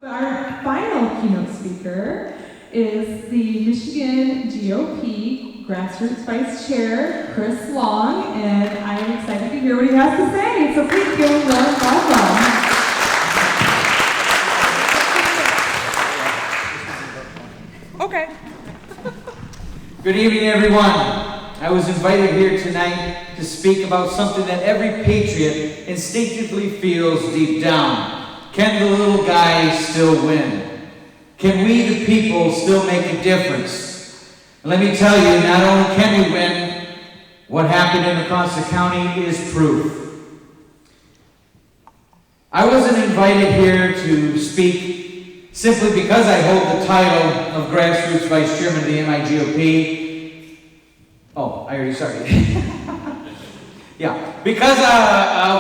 Our final keynote speaker is the Michigan GOP Grassroots Vice Chair, Chris Long, and I'm excited to hear what he has to say. So please give him a warm welcome. Okay. Good evening, everyone. I was invited here tonight to speak about something that every patriot instinctively feels deep down. Can the little guy still win? Can we, the people, still make a difference? And let me tell you, not only can we win, what happened in across the county is proof. I wasn't invited here to speak simply because I hold the title of Grassroots Vice Chairman of the MIGOP. Oh, I already started. Yeah, because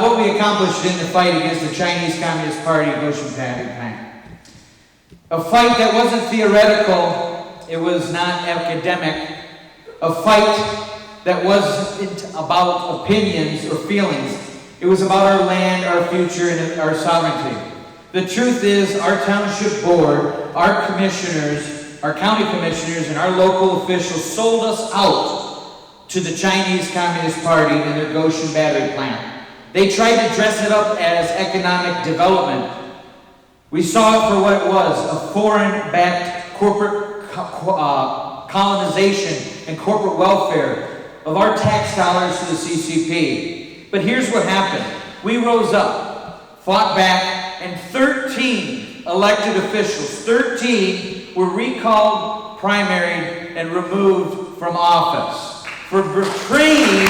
what we accomplished in the fight against the Chinese Communist Party Goshen Plan. A fight that wasn't theoretical, it was not academic. A fight that wasn't about opinions or feelings. It was about our land, our future, and our sovereignty. The truth is, our township board, our commissioners, our county commissioners, and our local officials sold us out to the Chinese Communist Party and their Goshen battery plant. They tried to dress it up as economic development. We saw it for what it was, a foreign-backed corporate colonization and corporate welfare of our tax dollars to the CCP. But here's what happened. We rose up, fought back, and 13 elected officials, 13 were recalled, primaried, and removed from office for betraying.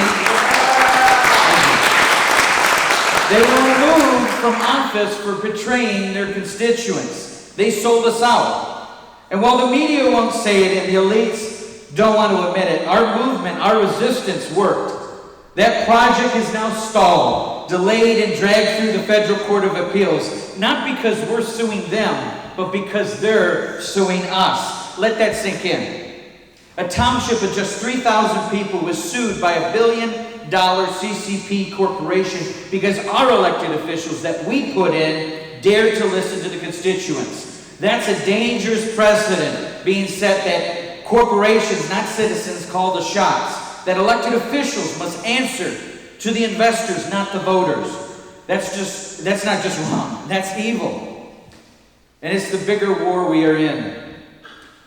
They were removed from office for betraying their constituents. They sold us out. And while the media won't say it and the elites don't want to admit it, our movement, our resistance worked. That project is now stalled, delayed, and dragged through the Federal Court of Appeals, not because we're suing them, but because they're suing us. Let that sink in. A township of just 3,000 people was sued by $1 billion CCP corporation because our elected officials that we put in dared to listen to the constituents. That's a dangerous precedent being set that corporations, not citizens, call the shots. That elected officials must answer to the investors, not the voters. That's not just wrong. That's evil. And it's the bigger war we are in.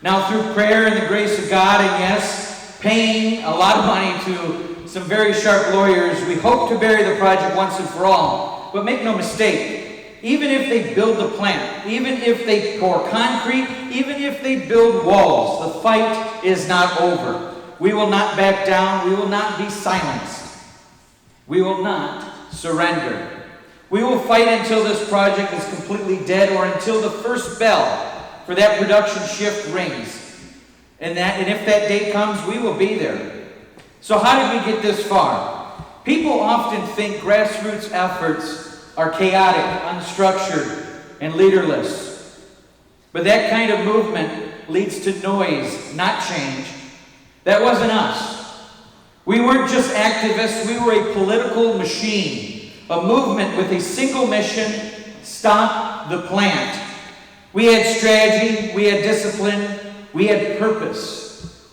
Now, through prayer and the grace of God, and yes, paying a lot of money to some very sharp lawyers, we hope to bury the project once and for all. But make no mistake, even if they build the plant, even if they pour concrete, even if they build walls, the fight is not over. We will not back down. We will not be silenced. We will not surrender. We will fight until this project is completely dead or until the first bell for that production shift rings. And if that day comes, we will be there. So how did we get this far? People often think grassroots efforts are chaotic, unstructured, and leaderless. But that kind of movement leads to noise, not change. That wasn't us. We weren't just activists, we were a political machine, a movement with a single mission: stop the plant. We had strategy, we had discipline, we had purpose.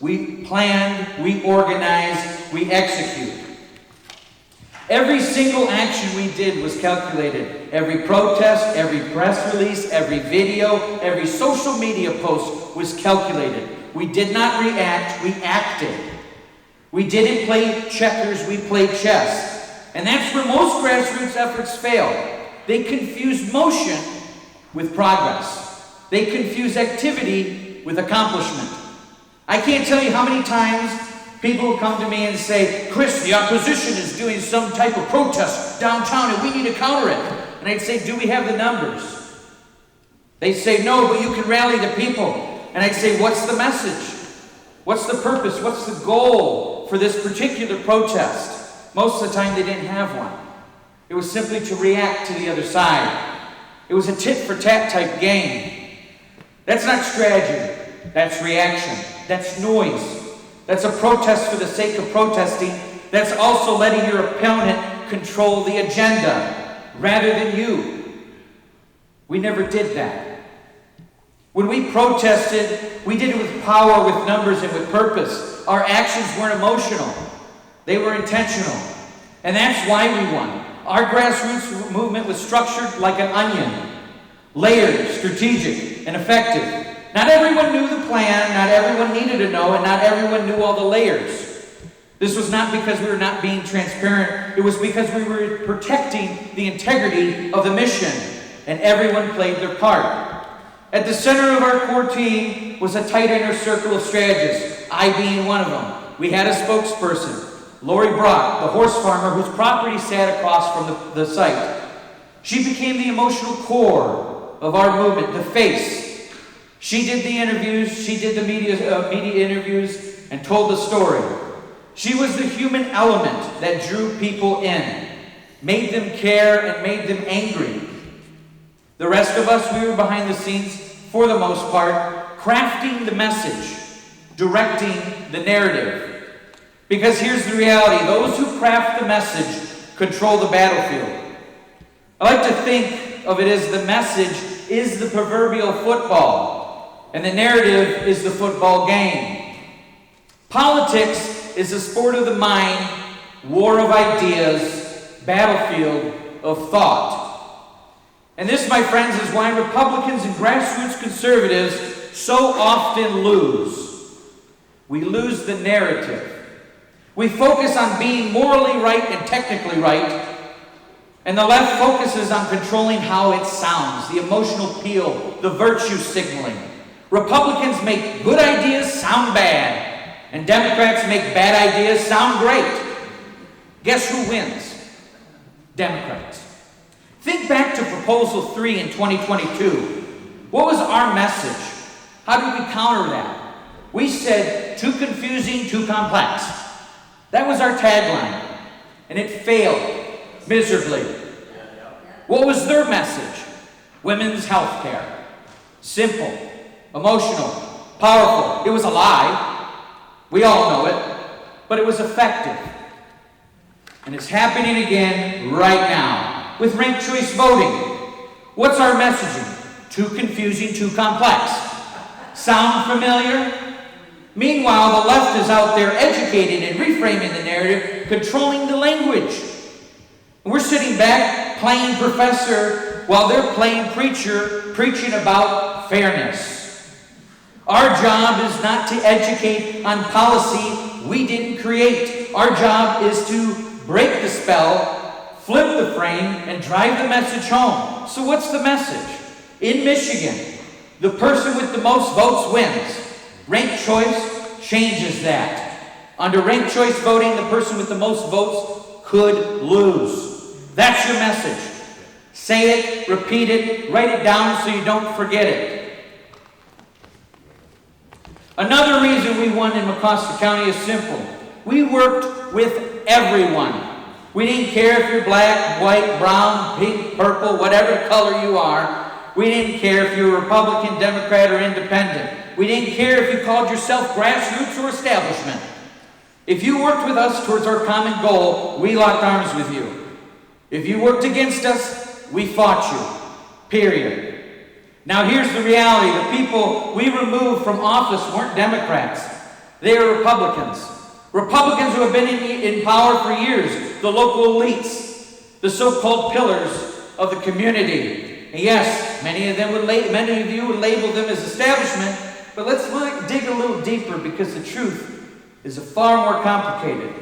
We planned, we organized, we executed. Every single action we did was calculated. Every protest, every press release, every video, every social media post was calculated. We did not react, we acted. We didn't play checkers, we played chess. And that's where most grassroots efforts fail. They confuse motion with progress. They confuse activity with accomplishment. I can't tell you how many times people will come to me and say, "Chris, the opposition is doing some type of protest downtown and we need to counter it." And I'd say, "Do we have the numbers?" They say, "No, but you can rally the people." And I'd say, "What's the message? What's the purpose? What's the goal for this particular protest?" Most of the time they didn't have one. It was simply to react to the other side. It was a tit-for-tat type game. That's not strategy. That's reaction. That's noise. That's a protest for the sake of protesting. That's also letting your opponent control the agenda rather than you. We never did that. When we protested, we did it with power, with numbers, and with purpose. Our actions weren't emotional. They were intentional. And that's why we won. Our grassroots movement was structured like an onion. Layered, strategic, and effective. Not everyone knew the plan, not everyone needed to know, and not everyone knew all the layers. This was not because we were not being transparent. It was because we were protecting the integrity of the mission, and everyone played their part. At the center of our core team was a tight inner circle of strategists, I being one of them. We had a spokesperson, Lori Brock, the horse farmer whose property sat across from the site. She became the emotional core of our movement, the face. She did the interviews, she did the media interviews, and told the story. She was the human element that drew people in, made them care, and made them angry. The rest of us, we were behind the scenes, for the most part, crafting the message, directing the narrative. Because here's the reality, those who craft the message control the battlefield. I like to think of it as the message is the proverbial football, and the narrative is the football game. Politics is a sport of the mind, war of ideas, battlefield of thought. And this, my friends, is why Republicans and grassroots conservatives so often lose. We lose the narrative. We focus on being morally right and technically right, and the left focuses on controlling how it sounds, the emotional appeal, the virtue signaling. Republicans make good ideas sound bad, and Democrats make bad ideas sound great. Guess who wins? Democrats. Think back to Proposal 3 in 2022. What was our message? How did we counter that? We said, too confusing, too complex. That was our tagline, and it failed miserably. What was their message? Women's health care. Simple, emotional, powerful. It was a lie. We all know it, but it was effective. And it's happening again right now with ranked choice voting. What's our messaging? Too confusing, too complex. Sound familiar? Meanwhile, the left is out there educating and reframing the narrative, controlling the language. And we're sitting back playing professor while they're playing preacher, preaching about fairness. Our job is not to educate on policy we didn't create. Our job is to break the spell, flip the frame, and drive the message home. So what's the message? In Michigan, the person with the most votes wins. Ranked choice changes that. Under ranked choice voting, the person with the most votes could lose. That's your message. Say it, repeat it, write it down so you don't forget it. Another reason we won in Mecosta County is simple. We worked with everyone. We didn't care if you're black, white, brown, pink, purple, whatever color you are. We didn't care if you're Republican, Democrat, or Independent. We didn't care if you called yourself grassroots or establishment. If you worked with us towards our common goal, we locked arms with you. If you worked against us, we fought you. Period. Now here's the reality. The people we removed from office weren't Democrats. They are Republicans. Republicans who have been in power for years. The local elites. The so-called pillars of the community. And yes, many of you would label them as establishment. But let's dig a little deeper because the truth is far more complicated.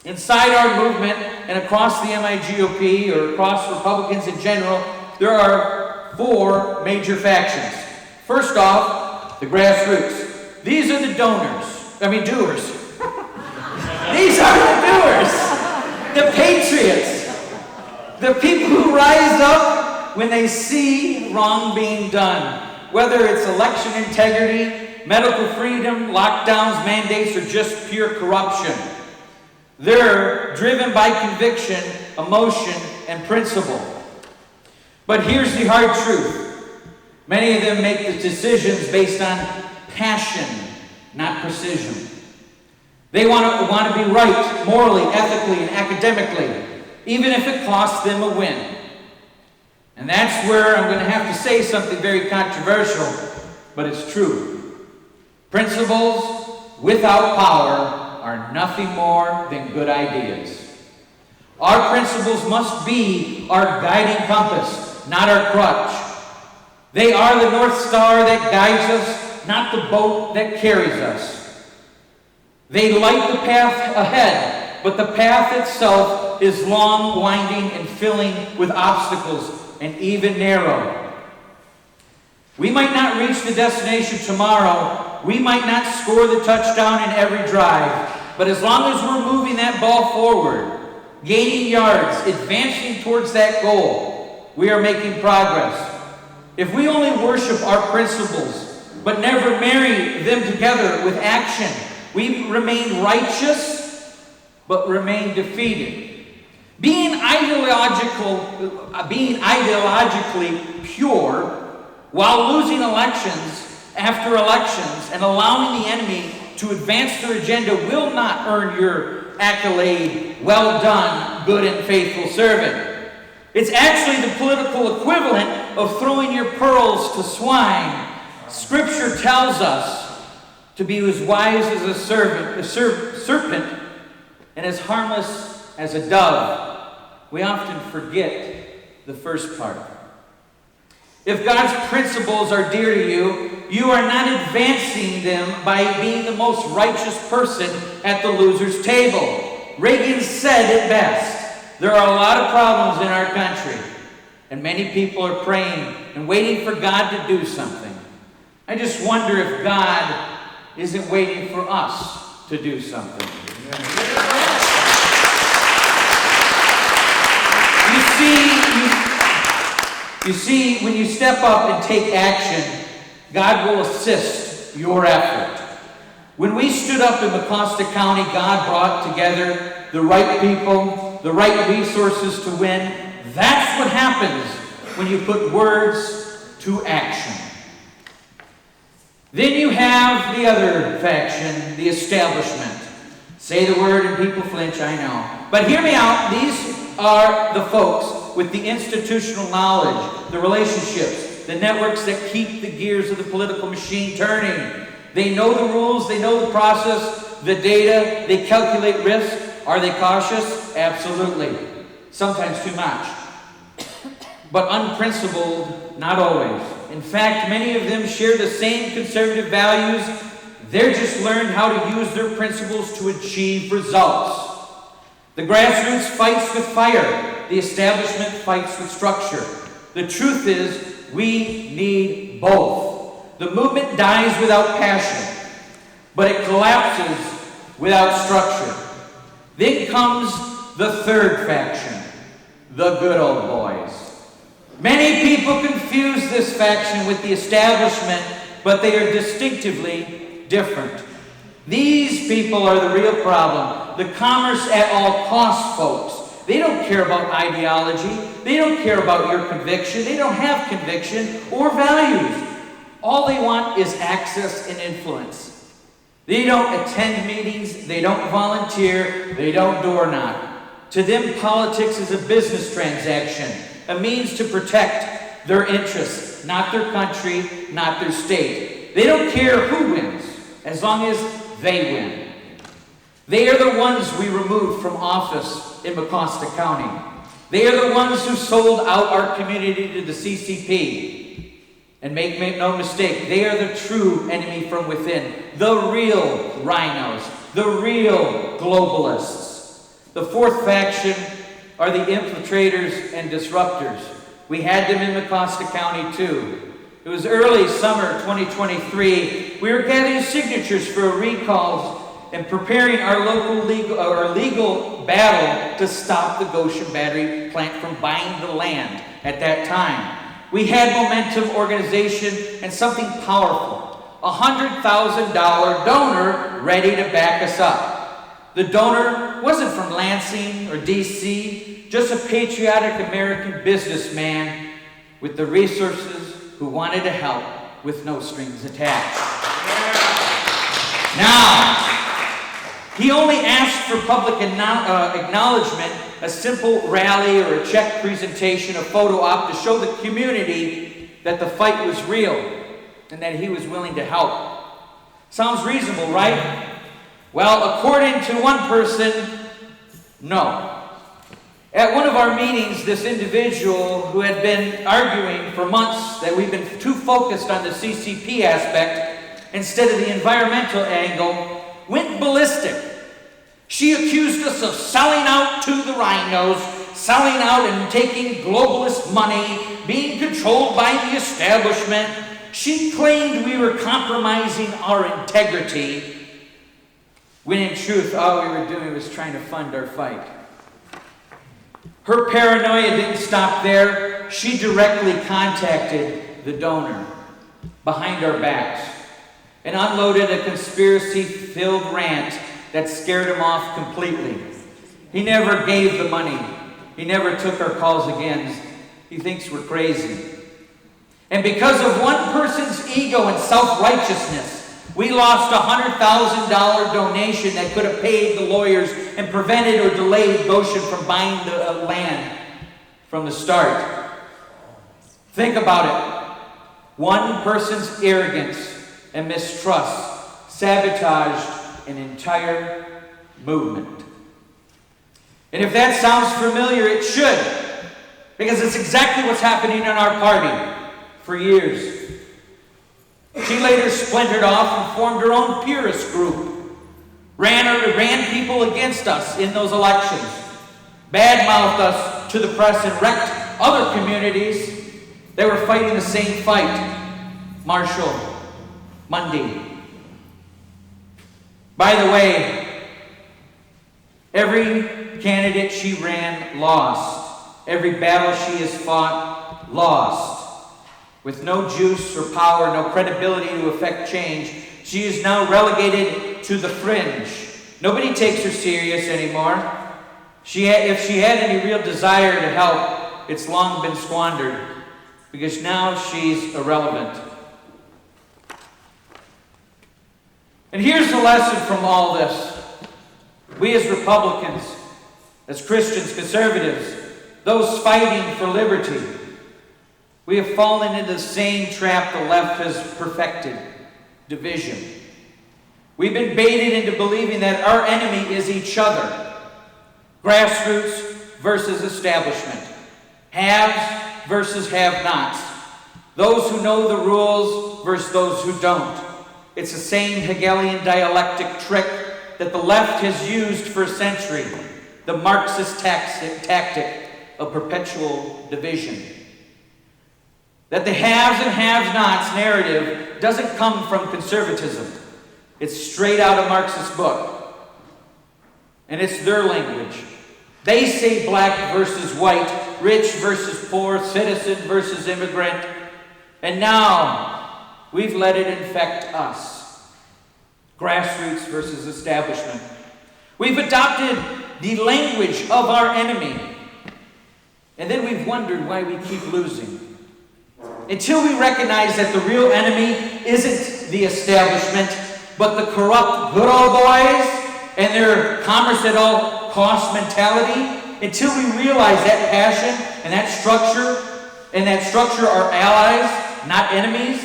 Inside our movement and across the MIGOP or across Republicans in general, there are 4 major factions. First off, the grassroots. These are the doers. These are the doers. The patriots. The people who rise up when they see wrong being done. Whether it's election integrity, medical freedom, lockdowns, mandates, or just pure corruption. They're driven by conviction, emotion, and principle. But here's the hard truth. Many of them make the decisions based on passion, not precision. They want to be right, morally, ethically, and academically, even if it costs them a win. And that's where I'm going to have to say something very controversial. but it's true. Principles without power are nothing more than good ideas. Our principles must be our guiding compass, not our crutch. They are the North Star that guides us, not the boat that carries us. They light the path ahead, but the path itself is long, winding, and filling with obstacles, and even narrow. We might not reach the destination tomorrow. We might not score the touchdown in every drive. But as long as we're moving that ball forward, gaining yards, advancing towards that goal, we are making progress. If we only worship our principles, but never marry them together with action, we remain righteous, but remain defeated. Being ideologically pure while losing elections after elections and allowing the enemy to advance their agenda will not earn your accolade, well done, good and faithful servant. It's actually the political equivalent of throwing your pearls to swine. Scripture tells us to be as wise as a serpent and as harmless as a dove. We often forget the first part. If God's principles are dear to you, you are not advancing them by being the most righteous person at the loser's table. Reagan said it best. There are a lot of problems in our country, and many people are praying and waiting for God to do something. I just wonder if God isn't waiting for us to do something. You see, when you step up and take action, God will assist your effort. When we stood up in Mecosta County, God brought together the right people, the right resources to win. That's what happens when you put words to action. Then you have the other faction, the establishment. Say the word and people flinch, I know. But hear me out. These are the folks with the institutional knowledge, the relationships, the networks that keep the gears of the political machine turning. They know the rules, they know the process, the data, they calculate risk. Are they cautious? Absolutely. Sometimes too much. But unprincipled, not always. In fact, many of them share the same conservative values. They're just learned how to use their principles to achieve results. The grassroots fights with fire. The establishment fights with structure. The truth is, we need both. The movement dies without passion, but it collapses without structure. Then comes the third faction, the good old boys. Many people confuse this faction with the establishment, but they are distinctively different. These people are the real problem. The commerce at all costs folks. They don't care about ideology. They don't care about your conviction. They don't have conviction or values. All they want is access and influence. They don't attend meetings. They don't volunteer. They don't door knock. To them, politics is a business transaction, a means to protect their interests, not their country, not their state. They don't care who wins, as long as they win. They are the ones we removed from office in Mecosta County. They are the ones who sold out our community to the CCP. And make no mistake, they are the true enemy from within, the real rhinos, the real globalists. The fourth faction are the infiltrators and disruptors. We had them in Mecosta County too. It was early summer 2023. We were gathering signatures for a recall and preparing our legal battle to stop the Goshen Battery plant from buying the land at that time. We had momentum, organization, and something powerful. A $100,000 donor ready to back us up. The donor wasn't from Lansing or DC, just a patriotic American businessman with the resources who wanted to help with no strings attached. Now, he only asked for public acknowledgement, a simple rally or a check presentation, a photo op to show the community that the fight was real. and that he was willing to help. Sounds reasonable, right? Well, according to one person, no. At one of our meetings, this individual who had been arguing for months that we've been too focused on the CCP aspect instead of the environmental angle went ballistic. She accused us of selling out to the rhinos, selling out and taking globalist money, being controlled by the establishment. She claimed we were compromising our integrity, when in truth, all we were doing was trying to fund our fight. Her paranoia didn't stop there. She directly contacted the donor behind our backs and unloaded a conspiracy-filled rant that scared him off completely. He never gave the money. He never took our calls again. He thinks we're crazy. And because of one person's ego and self-righteousness, we lost a $100,000 donation that could have paid the lawyers and prevented or delayed Goshen from buying the land from the start. Think about it. One person's arrogance and mistrust sabotaged an entire movement. And if that sounds familiar, it should, because it's exactly what's happening in our party for years. She later splintered off and formed her own purist group, ran people against us in those elections, badmouthed us to the press, and wrecked other communities that were fighting the same fight. Marshall, Mundy. By the way, every candidate she ran lost. Every battle she has fought, lost. With no juice or power, no credibility to affect change, she is now relegated to the fringe. Nobody takes her serious anymore. If she had any real desire to help, it's long been squandered, because now she's irrelevant. And here's the lesson from all this. We as Republicans, as Christians, conservatives, those fighting for liberty, we have fallen into the same trap the left has perfected: division. We've been baited into believing that our enemy is each other. Grassroots versus establishment. Haves versus have-nots. Those who know the rules versus those who don't. It's the same Hegelian dialectic trick that the left has used for a century. The Marxist tactic of perpetual division. That the haves and have-nots narrative doesn't come from conservatism. It's straight out of Marxist book. And it's their language. They say black versus white, rich versus poor, citizen versus immigrant. And now, we've let it infect us. Grassroots versus establishment. We've adopted the language of our enemy. And then we've wondered why we keep losing. Until we recognize that the real enemy isn't the establishment, but the corrupt good old boys and their commerce at all cost mentality, until we realize that passion and that structure are allies, not enemies,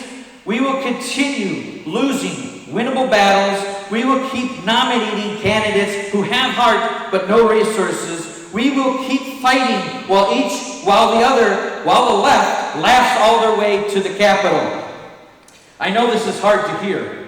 we will continue losing winnable battles. We will keep nominating candidates who have heart but no resources. We will keep fighting while the left laughs all their way to the Capitol. I know this is hard to hear,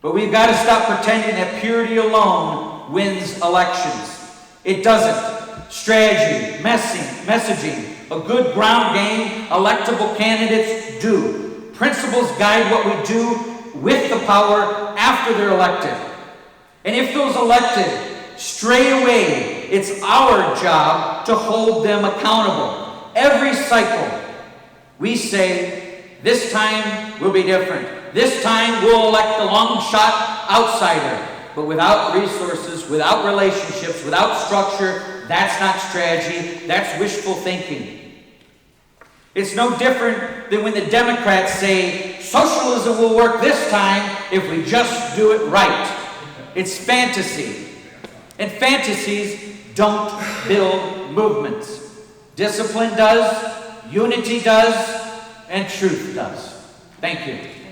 but we've got to stop pretending that purity alone wins elections. It doesn't. Strategy, messaging, a good ground game, electable candidates do. Principles guide what we do with the power after they're elected. And if those elected stray away, it's our job to hold them accountable. Every cycle, we say, this time will be different. This time we'll elect the long shot outsider. But without resources, without relationships, without structure, that's not strategy, that's wishful thinking. It's no different than when the Democrats say, socialism will work this time if we just do it right. It's fantasy. And fantasies don't build movements. Discipline does, unity does, and truth does. Thank you.